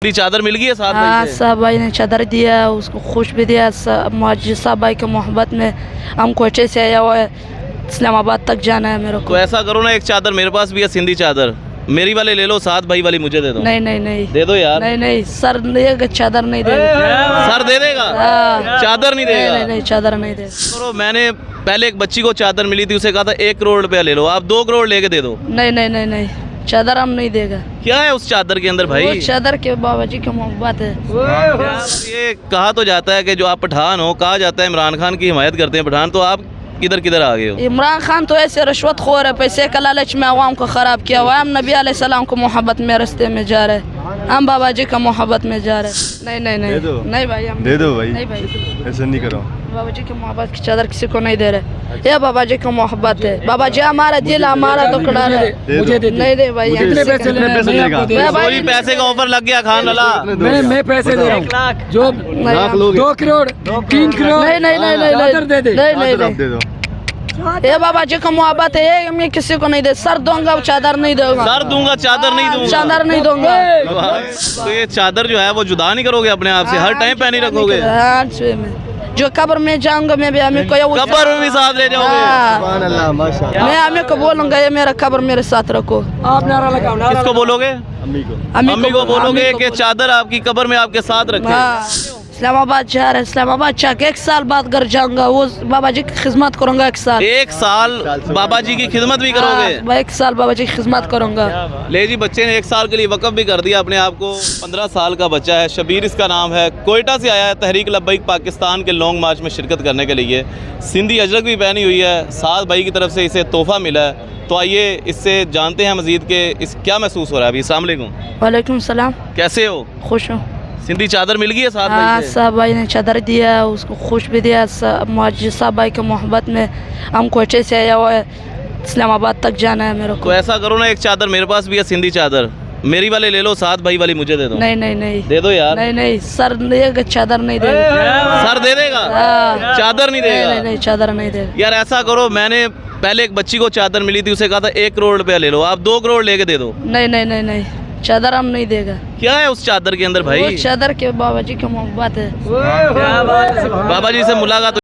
चादर मिल गई है साथ हाँ, भाई से? साहब भाई ने चादर दिया, उसको खुश भी दिया। मौजी साहब भाई के मोहब्बत में हमको अच्छे से आया हुआ है, इस्लामाबाद तक जाना है मेरे को। तो ऐसा करो ना, एक चादर मेरे पास भी है, सिंधी चादर, मेरी वाले ले लो, साथ भाई वाली मुझे दे दो। नहीं नहीं नहीं दे दो यार। नहीं नहीं, सर देगा, चादर नहीं देगा। सर दे देगा, हाँ। चादर नहीं देगा। नहीं नहीं, चादर नहीं देगा। करो, मैंने पहले एक बच्ची को चादर मिली थी, उसे कहा था 1 करोड़ रुपया ले लो, आप 2 करोड़ लेके दे दो। नहीं नहीं नहीं नहीं, चादर हम नहीं देगा। क्या है उस चादर के अंदर भाई? वो चादर के बाबा जी की मोहब्बत है। ये कहा तो जाता है कि जो आप पठान हो, कहा जाता है इमरान खान की हिमायत करते हैं पठान, तो आप किधर किधर आ गए हो? इमरान खान तो ऐसे रिश्वत खोर है, पैसे का लालच में आवाम को ख़राब किया हुआ है। हम नबी अलैहिस्सलाम को मोहब्बत में रास्ते में जा रहे हैं, हम बाबा जी का मोहब्बत में जा रहे हैं। नहीं नहीं नहीं, नहीं भाई, हम दे दो भाई, नहीं भाई, ऐसा नहीं करो। बाबा जी की मोहब्बत की चादर किसी को नहीं दे रहे। ये बाबा जी की मोहब्बत है, बाबा जी हमारा दिल हमारा दुखड़ा है। मुझे दे नहीं दे भाई, कितने पैसे लेगा? कोई पैसे का ऑफर लग गया खान लला। मैं पैसे दे रहा हूँ, जो लाख लोग 2 करोड़ 3 करोड़ नहीं नहीं नहीं नहीं चादर दे दे। नहीं नहीं दे नहीं, दो। ये बाबा जी का मोहब्बत है, ये मैं किसी को नहीं दे। सर दूंगा, चादर नहीं दूंगा। सर दूंगा, चादर नहीं दूंगा। चादर नहीं दूंगा। तो ये चादर जो है वो जुदा नहीं करोगे अपने आप से, हर टाइम पहनी रखोगे? हाँ, जो कब्र में जाऊंगा मैं भी हमें को कब्र में भी साथ ले जाओगे? सुभान अल्लाह, माशाअल्लाह। मैं हमें को बोलूंगा ये मेरा कब्र मेरे साथ रखो। आप नारा लगाओ, नारा किसको बोलोगे? अम्मी को। अम्मी को बोलोगे कि चादर आपकी कब्र में आपके साथ रखे? हाँ, इस्लामाबाद जा रहे, इस्लामाबाद जाके 1 साल बाद घर जाऊंगा, वो बाबा जी की खिदमत करूंगा 1 साल। 1 साल बाबा जी की खिदमत भी करोगे? हाँ, 1 साल बाबा जी की खिदमत करूंगा। ले जी, बच्चे ने 1 साल के लिए वक़्फ़ भी कर दिया अपने आप को। 15 साल का बच्चा है, शबीर इसका नाम है, कोयटा से आया है तहरीक लब्बैक पाकिस्तान के लॉन्ग मार्च में शिरकत करने के लिए। सिंधी अजरक भी पहनी हुई है, साथ भाई की तरफ से इसे तोहफा मिला है। तो आइए इससे जानते हैं मजीद के इस क्या महसूस हो रहा है अभी। अस्सलाम वालेकुम। वालेकुम सलाम। कैसे हो? खुश हूँ। सिंधी चादर मिल गई है साथ हाँ, भाई से? साहब भाई ने चादर दिया, उसको खुश भी दिया। मौजी साहब भाई के मोहब्बत में हमको अच्छे से आया हुआ है, इस्लामाबाद तक जाना है मेरे तो को। ऐसा करो ना, एक चादर मेरे पास भी है, सिंधी चादर, मेरी वाले ले लो, साथ भाई वाली मुझे दे दो। नहीं नहीं नहीं, दे दो यार। नहीं नहीं, सर देगा, चादर नहीं देगा। सर दे देगा, हाँ। चादर नहीं नहीं नहीं देगा। नहीं, चादर नहीं देगा। यार ऐसा करो, मैंने पहले एक बच्ची को चादर मिली थी, उसे कहा था 1 करोड़ रुपया ले लो, आप 2 करोड़ लेके दे दो। नहीं नहीं नहीं नहीं, चादर हम नहीं देगा। क्या है उस चादर के अंदर वो भाई? चादर के बाबा जी की मोहब्बत है। बाबा जी से मुलाकात